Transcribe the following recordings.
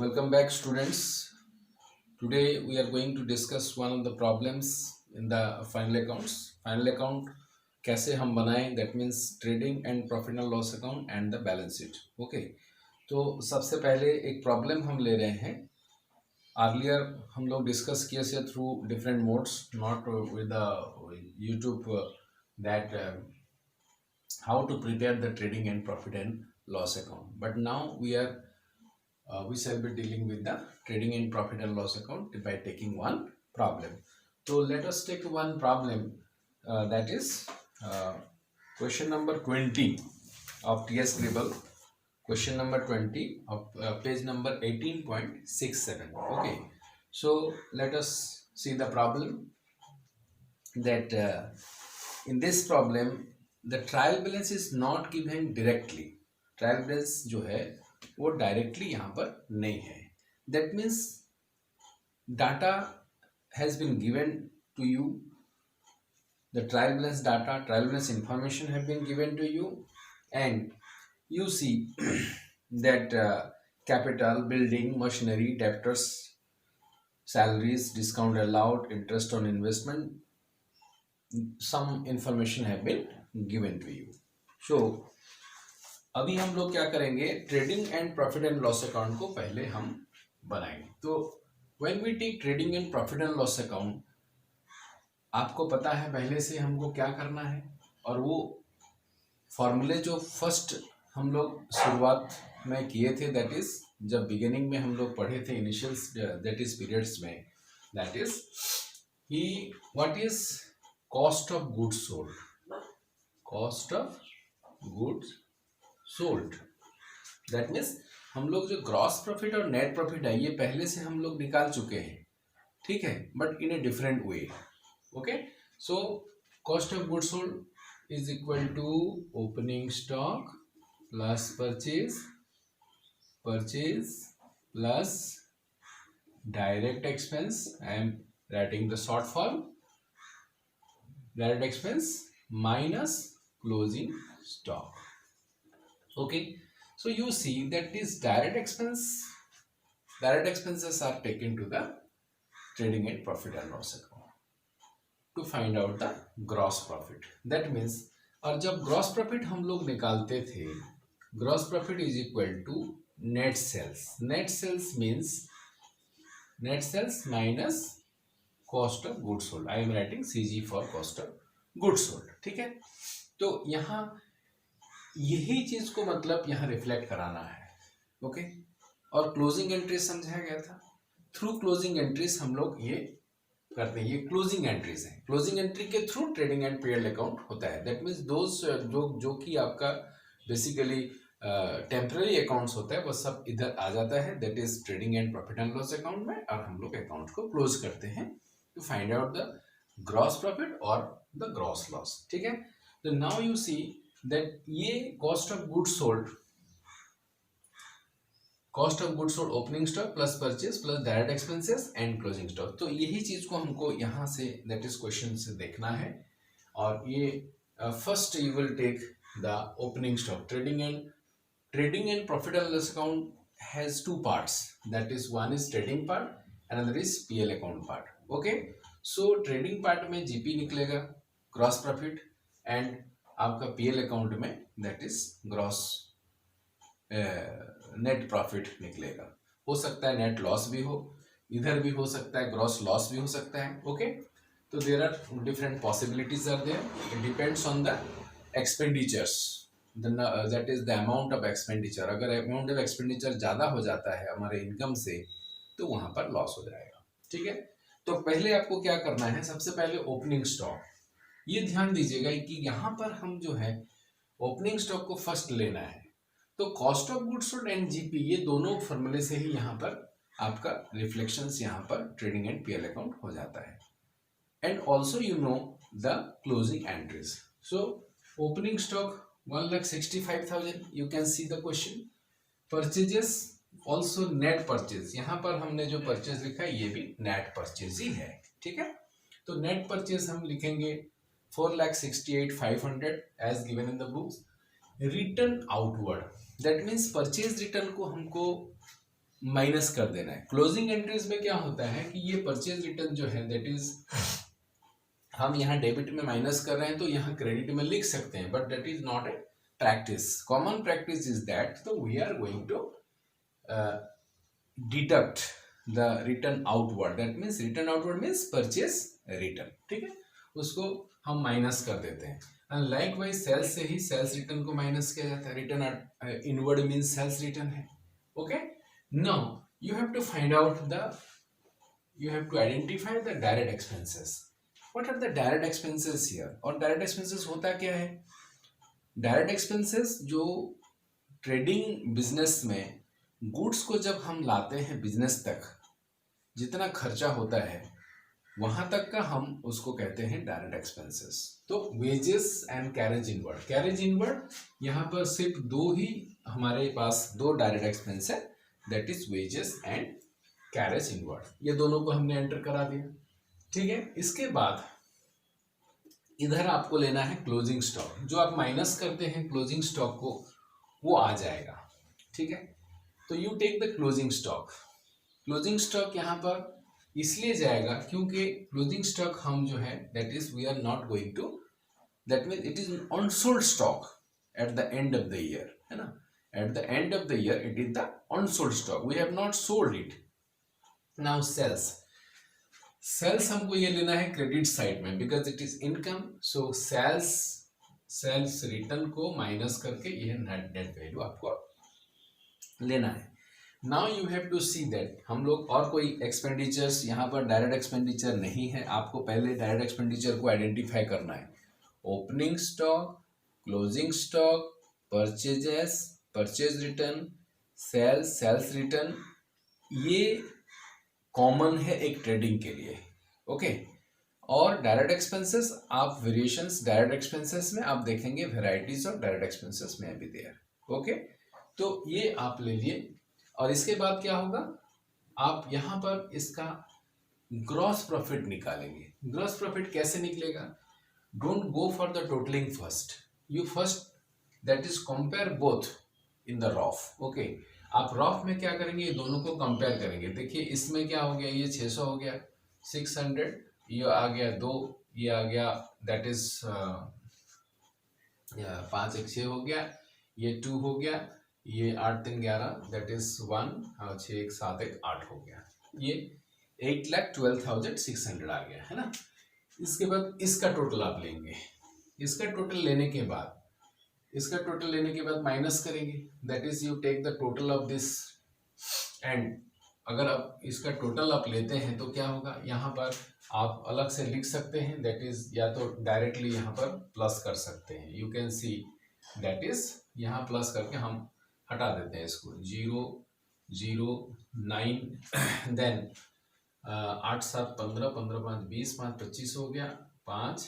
Welcome back, students. Today we are going to discuss one of the problems in the final accounts. Final account कैसे हम बनाएं, that means trading and profit and loss account and the balance sheet. Okay. तो सबसे पहले एक problem हम ले रहे हैं. अर्लियर हम लोग डिस्कस किए से through different modes, not with the YouTube that how to prepare the trading and profit and loss account. But now we shall be dealing with the trading and profit and loss account by taking one problem. So let us take one problem that is question number 20 of TS Scribble. Question number 20 of page number 18.67. Okay, so let us see the problem. That in this problem the trial balance is not given directly. Trial balance जो है वो directly यहाँ पर नहीं है. That means data has been given to you. The trial balance data, trial balance information have been given to you, and you see that capital, building, machinery, debtors, salaries, discount allowed, interest on investment, some information have been given to you. So अभी हम लोग क्या करेंगे, trading and profit and loss account को पहले हम बनाएंगे. तो when we take trading and profit and loss account, आपको पता है पहले से हमको क्या करना है, और वो फॉर्मूले जो फर्स्ट हम लोग शुरुआत में किए थे, दैट इज जब बिगिनिंग में हम लोग पढ़े थे इनिशियल्स, दैट इज पीरियड्स में, that is he what is cost of goods sold. Cost of goods sold, that means हम लोग जो ग्रॉस प्रॉफिट और नेट प्रॉफिट है ये पहले से हम लोग निकाल चुके हैं, ठीक है, but in a different way. Okay, so cost of goods sold is equal to opening stock plus purchase plus direct expense. I am writing the short form. Direct expense minus closing stock. Okay, so you see that this direct expenses are taken to the trading and profit and loss account to find out the gross profit. That means, और जब gross profit हम लोग निकालते थे, gross profit is equal to net sales. Net sales means net sales minus cost of goods sold. I am writing CG for cost of goods sold. ठीक है, तो यहाँ यही चीज को मतलब यहाँ रिफ्लेक्ट कराना है. ओके, और क्लोजिंग एंट्रीज समझाया गया था. थ्रू क्लोजिंग एंट्रीज हम लोग ये करते हैं. ये क्लोजिंग एंट्रीज हैं. क्लोजिंग एंट्री के through trading and PL account होता है. दैट मीन्स दोज जो कि आपका बेसिकली टेम्पररी अकाउंट्स होता है वो सब इधर आ जाता है. That is trading and profit and loss account में, और हम लोग अकाउंट को क्लोज करते हैं to find out the gross profit और द ग्रॉस लॉस. ठीक है, तो नाउ यू सी दैट ये cost of goods sold, cost of goods sold opening stock plus purchase plus direct expenses and closing stock. तो यही चीज को हमको यहाँ से दैट इज क्वेश्चन से देखना है. और ये first you will take the opening stock. Trading and profit and loss account has two parts. That is one is trading part, another is PL account part. Okay, so trading part में GP निकलेगा, gross profit, and आपका PL account में that is gross net profit निकलेगा. हो सकता है net loss भी हो, इधर भी हो सकता है ग्रॉस लॉस भी हो सकता है. ओके, तो there are different possibilities are there. It depends on the expenditures, that is the amount of expenditure. अगर अमाउंट ऑफ एक्सपेंडिचर ज़्यादा हो जाता है हमारे इनकम से तो वहाँ पर लॉस हो जाएगा. ठीक है, तो पहले आपको क्या करना है, सबसे पहले ओपनिंग स्टॉक. ये ध्यान दीजिएगा कि यहाँ पर हम जो है ओपनिंग स्टॉक को फर्स्ट लेना है. तो cost of goods sold and GP ये दोनों फॉर्मूले से ही यहाँ पर आपका रिफ्लेक्शंस यहाँ पर ट्रेडिंग एंड पीएल अकाउंट हो जाता है. And also you know the closing entries. So opening stock 1,65,000. You can see the question. Purchases also net purchase. यहाँ पर हमने जो परचेज लिखा है ये भी नेट परचेज ही है. ठीक है, तो नेट परचेज हम लिखेंगे 4,68,500 as given in the books. Return outward, that means purchase return को हमको माइनस कर देना है। क्लोजिंग एंट्रीज में क्या होता है कि ये परचेज रिटर्न जो है दैट इज हम यहाँ डेबिट में माइनस कर रहे हैं तो यहाँ क्रेडिट में लिख सकते हैं, but that is not a practice. Common practice is that so we are going to deduct the return outward. That means return outward means purchase return. ठीक है, उसको हम माइनस कर देते हैं। एंड लाइक वाइज सेल्स से ही sales return को माइनस किया जाता है। Return inward means sales return है। Okay, now you have to find out the you have to identify the direct expenses. What are the direct expenses here? और direct expenses होता क्या है? Direct expenses जो trading business में goods को जब हम लाते हैं बिजनेस तक, जितना खर्चा होता है वहां तक का हम उसको कहते हैं डायरेक्ट एक्सपेंसेस। तो wages and carriage inward, carriage inward यहाँ पर सिर्फ दो ही हमारे पास दो डायरेक्ट एक्सपेंस है, that is wages and carriage inward. ये दोनों को हमने एंटर करा दिया। ठीक है, इसके बाद इधर आपको लेना है क्लोजिंग स्टॉक। जो आप माइनस करते हैं क्लोजिंग स्टॉक को वो आ जाएगा। ठीक है, तो you take the closing stock. Closing stock यहाँ पर इसलिए जाएगा क्योंकि क्लोजिंग स्टॉक हम जो है that is we are not going to, that means it is unsold stock at the end of the year, है ना। At the end of the year it is the unsold stock, we have not sold it. Now sales, sales हमको ये लेना है credit side में because it is income. So sales return को minus करके ये नेट वैल्यू आपको लेना है। Now you have to see that हम लोग और कोई एक्सपेंडिचर्स यहाँ पर डायरेक्ट एक्सपेंडिचर नहीं है, आपको पहले डायरेक्ट एक्सपेंडिचर को आइडेंटिफाई करना है। Opening stock, closing stock, purchases, purchase return, sales return, ये कॉमन है एक ट्रेडिंग के लिए। ओके, और डायरेक्ट एक्सपेंसेस आप वेरिएशंस डायरेक्ट एक्सपेंसेस में आप देखेंगे, वेराइटीज ऑफ डायरेक्ट एक्सपेंसेस में भी देयर। ओके, तो ये आप ले लिए। और इसके बाद क्या होगा, आप यहाँ पर इसका ग्रॉस प्रॉफिट निकालेंगे। ग्रॉस प्रॉफिट कैसे निकलेगा? Don't go for the totalling first, you first that is compare both in the rough. Okay, आप रॉफ में क्या करेंगे, ये दोनों को कंपेयर करेंगे। देखिए इसमें क्या हो गया, ये 600 हो गया, 600, ये आ गया 2, ये आ गया दैट इज 5 1 6 हो गया, ये 2 हो गया, ये 8 3 11 दैट इज 1, 6 1 7 1 8 हो गया, ये 8,12,600 आ गया, है ना। इसके बाद इसका टोटल आप लेंगे। इसका टोटल लेने के बाद माइनस करेंगे, that is you take the total of this. And अगर आप इसका टोटल आप लेते हैं तो क्या होगा, यहाँ पर आप अलग से लिख सकते हैं, दैट इज या तो डायरेक्टली यहाँ पर प्लस कर सकते हैं। You can see that is यहाँ प्लस करके हम हटा देते हैं इसको, 0 0 9 देन 8 7 15 15 5 20 5 25 हो गया, 5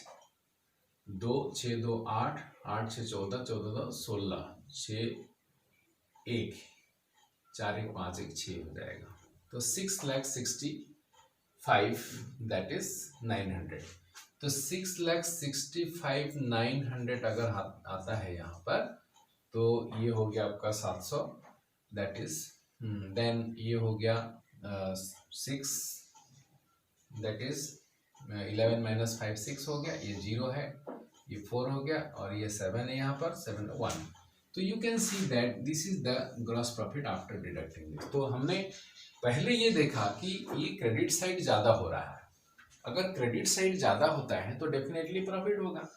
2 6 2 8 8 6 14 14 2 16 6 1 4 1 5 1 6 हो जाएगा। तो 6,65,000 दैट इज 900। तो 6,65,900 अगर आता है यहाँ पर, तो ये हो गया आपका 700 दैट इज, देन ये हो गया 6 दैट इज 11 - 5 6 हो गया, ये 0 है, ये 4 हो गया, और ये 7 है यहाँ पर, 7 1। तो you can see that this is the gross profit after deducting this. तो हमने पहले ये देखा कि ये क्रेडिट साइड ज़्यादा हो रहा है। अगर क्रेडिट साइड ज़्यादा होता है तो डेफिनेटली प्रॉफिट होगा,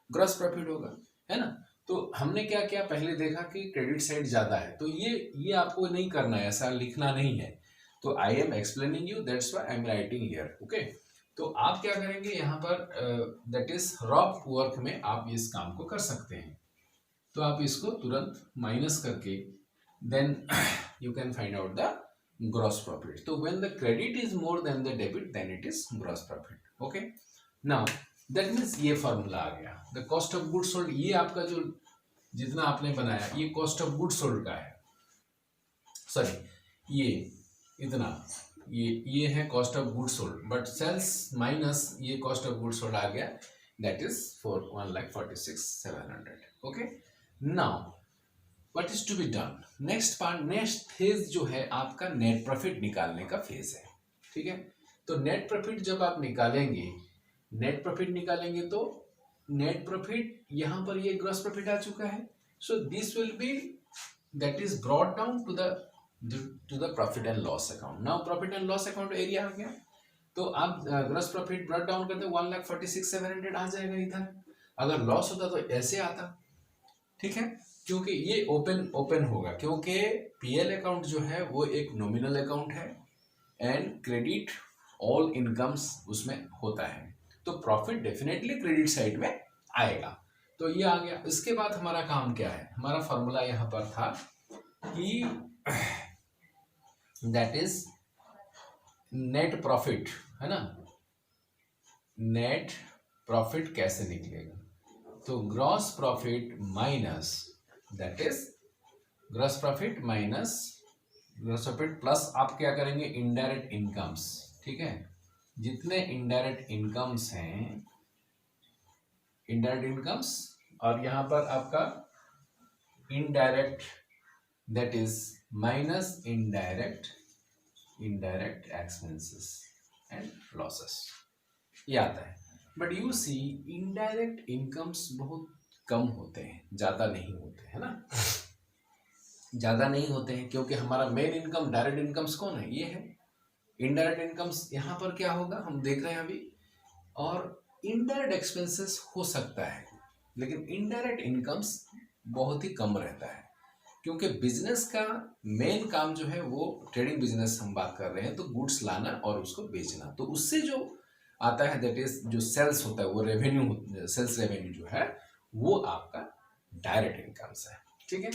ग्रॉस प्रॉफिट होगा, है ना। तो हमने क्या किया, पहले देखा कि क्रेडिट साइड ज़्यादा है, तो ये आपको नहीं करना है, ऐसा लिखना नहीं है। तो I am explaining you, that's why I am writing here. Okay, तो आप क्या करेंगे यहाँ पर, दैट इज रॉफ वर्क में आप इस काम को कर सकते हैं। तो आप इसको तुरंत माइनस करके then you can find out the gross profit. तो when the credit is more than the debit then it is gross profit. Okay, now that means ये फॉर्मूला आ गया। The cost of goods sold, ये आपका जो जितना आपने बनाया ये कॉस्ट ऑफ गुड्स सोल्ड का है, सॉरी ये इतना, ये है cost of goods sold, but sales minus ये कॉस्ट ऑफ गुड्स सोल्ड आ गया, that is 1,46,700। Okay, now what is to be done next part, next phase जो है आपका नेट प्रॉफिट निकालने का फेज है, ठीक है। तो नेट प्रॉफिट जब आप निकालेंगे, नेट प्रॉफिट निकालेंगे तो नेट प्रॉफिट यहां पर ये ग्रॉस प्रॉफिट आ चुका है, so this will be that is brought down to the profit and loss account. Now profit and loss account area आ गया, तो आप ग्रॉस प्रॉफिट ब्रॉट डाउन करते 1,46,700 आ जाएगा इधर। अगर लॉस होता तो ऐसे आता, ठीक है, क्योंकि ये ओपन होगा, क्योंकि पीएल अकाउंट जो है वो एक नॉमिनल अकाउंट है एंड क्रेडिट ऑल इनकम्स उसमें होता है, तो प्रॉफिट डेफिनेटली क्रेडिट साइड में आएगा। तो ये आ गया। इसके बाद हमारा काम क्या है, हमारा फॉर्मूला यहाँ पर था कि दैट इज नेट प्रॉफिट, है ना। नेट प्रॉफिट कैसे निकलेगा, तो gross profit minus, that is gross profit minus gross profit plus आप क्या करेंगे, इनडायरेक्ट इनकम्स, ठीक है। जितने इनडायरेक्ट इनकम्स हैं, इनडायरेक्ट इनकम्स, और यहां पर आपका indirect that is minus indirect expenses and losses, ये आता है। But you see indirect incomes बहुत कम होते हैं, ज्यादा नहीं होते, है ना, ज्यादा नहीं होते हैं, क्योंकि हमारा मेन इनकम डायरेक्ट इनकम्स कौन है, ये है। इनडायरेक्ट इनकम्स यहाँ पर क्या होगा हम देख रहे हैं अभी, और इनडायरेक्ट एक्सपेंसेस हो सकता है, लेकिन इनडायरेक्ट इनकम्स बहुत ही कम रहता है, क्योंकि बिजनेस का मेन काम जो है वो ट्रेडिंग बिजनेस हम बात कर रहे हैं, तो गुड्स लाना और उसको बेचना, तो उससे जो आता है दैट इज जो सेल्स होता है, वो रेवेन्यू, सेल्स रेवेन्यू जो है वो आपका डायरेक्ट इनकम्स है, ठीक है।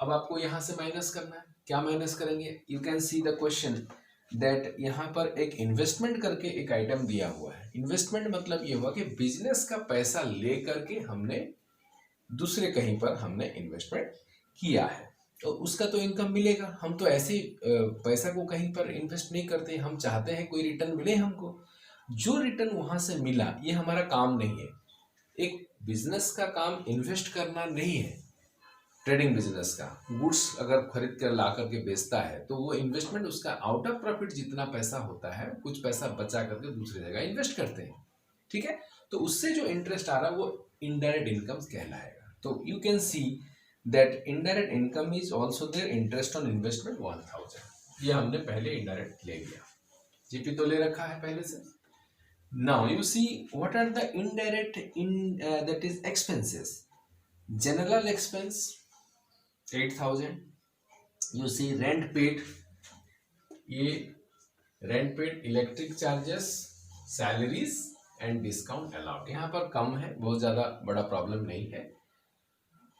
अब आपको यहां से माइनस करना है, क्या माइनस करेंगे, you can see the question that यहाँ पर एक इन्वेस्टमेंट करके एक आइटम दिया हुआ है। इन्वेस्टमेंट मतलब ये हुआ कि बिजनेस का पैसा ले करके हमने दूसरे कहीं पर हमने इन्वेस्टमेंट किया है, तो उसका तो इनकम मिलेगा। हम तो ऐसे ही पैसा को कहीं पर इन्वेस्ट नहीं करते, हम चाहते हैं कोई रिटर्न मिले हमको। जो रिटर्न वहां से मिला ये हमारा काम नहीं है। एक बिजनेस का काम इन्वेस्ट करना नहीं है, ट्रेडिंग बिजनेस का गुड्स अगर खरीद कर ला करके बेचता है तो वो इन्वेस्टमेंट, उसका आउट ऑफ प्रॉफिट जितना पैसा होता है कुछ पैसा बचा करके दूसरी जगह इन्वेस्ट करते हैं, ठीक है। तो उससे जो इंटरेस्ट आ रहा है वो इनडायरेक्ट इनकम कहलाएगा। तो you can see that indirect income is also there, interest on investment 1000, ये हमने पहले इनडायरेक्ट ले लिया, जीपी तो ले रखा है पहले से। Now you see what are the indirect that is expenses, general expense 8000, you see rent paid, ये rent paid, electric charges, salaries and discount allowed, यहाँ पर कम है, बहुत ज़्यादा बड़ा प्रॉब्लम नहीं है।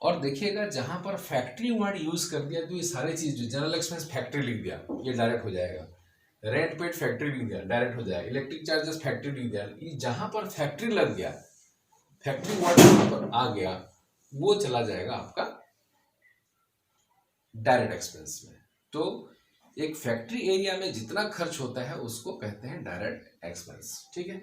और देखिएगा जहाँ पर फैक्ट्री वर्ड यूज कर दिया तो ये सारी चीज जो जनरल एक्सपेंस फैक्ट्री लिख दिया ये डायरेक्ट हो जाएगा, रेंट पेड फैक्ट्री लिख दिया डायरेक्ट हो जाएगा, इलेक्ट्रिक चार्जेस फैक्ट्री लिख दिया, ये जहाँ पर फैक्ट्री लग गया, फैक्ट्री वर्ड यहाँ पर आ गया, वो चला जाएगा आपका डायरेक्ट एक्सपेंस में। तो एक फैक्ट्री एरिया में जितना खर्च होता है उसको कहते हैं डायरेक्ट एक्सपेंस, ठीक है।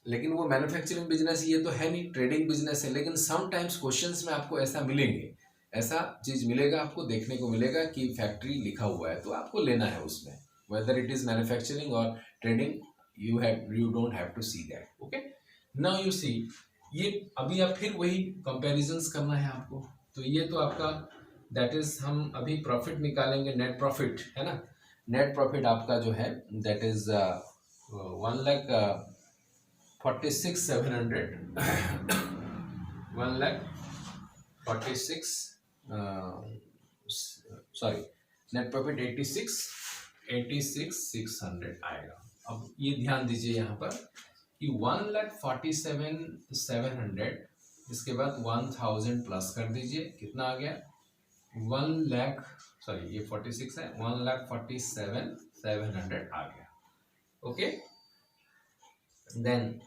लेकिन वो मैन्युफैक्चरिंग बिजनेस ये तो है नहीं, ट्रेडिंग बिजनेस है, लेकिन समटाइम्स क्वेश्चंस में आपको ऐसा मिलेंगे, ऐसा चीज मिलेगा, आपको देखने को मिलेगा कि फैक्ट्री लिखा हुआ है, तो आपको लेना है उसमें, वेदर इट इज मैन्युफैक्चरिंग और trading, you don't have to see that, okay. Now you see, ये अभी आप फिर वही कंपैरिजंस करना है आपको। तो ये तो आपका दैट इज, हम अभी प्रॉफिट निकालेंगे, नेट प्रॉफिट है ना, नेट प्रॉफिट आपका जो है that is 1,46,700 1,46,000 sorry, net profit 86,600 आएगा। अब ये ध्यान दीजिए यहाँ पर कि 1,47,700, इसके बाद 1000 प्लस कर दीजिए, कितना आ गया 1 लाख, सॉरी ये 46 है, 1,47,700 आ गया, ओके। देन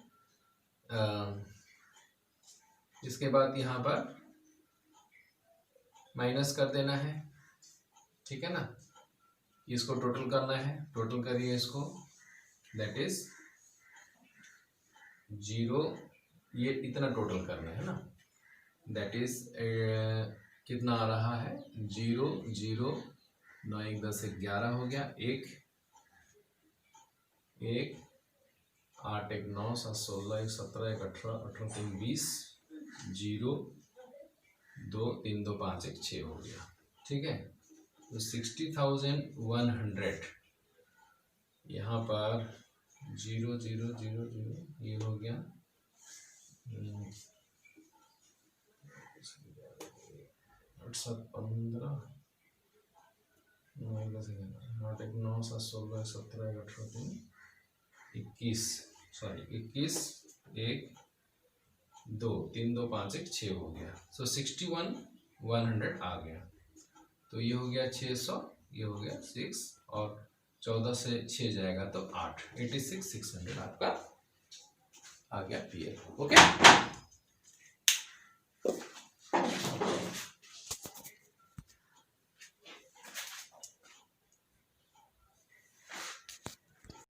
इसके बाद यहाँ पर माइनस कर देना है, ठीक है ना, इसको टोटल करना है, टोटल करिए इसको, दैट इज 0, ये इतना टोटल करना है ना, दैट इज कितना आ रहा है 0 0 9 1 10 11 हो गया, 1 1 8 1 9 7 16 1 17 1 18 18 3 20 0 2 3 2 5 1 6 हो गया। ठीक है, तो 60,100 यहाँ पर 0 0 0 0 ये हो गया, 8 7 15 9 10 8 1 9 7 16 17 18 3 21 21 1 2 3 2 5 1 6 हो गया। सो 61,100 आ गया। तो ये हो गया 600, ये हो गया 6 और 14 से 6 जाएगा तो 8, 86,600 आपका आ गया पीएल। ओके।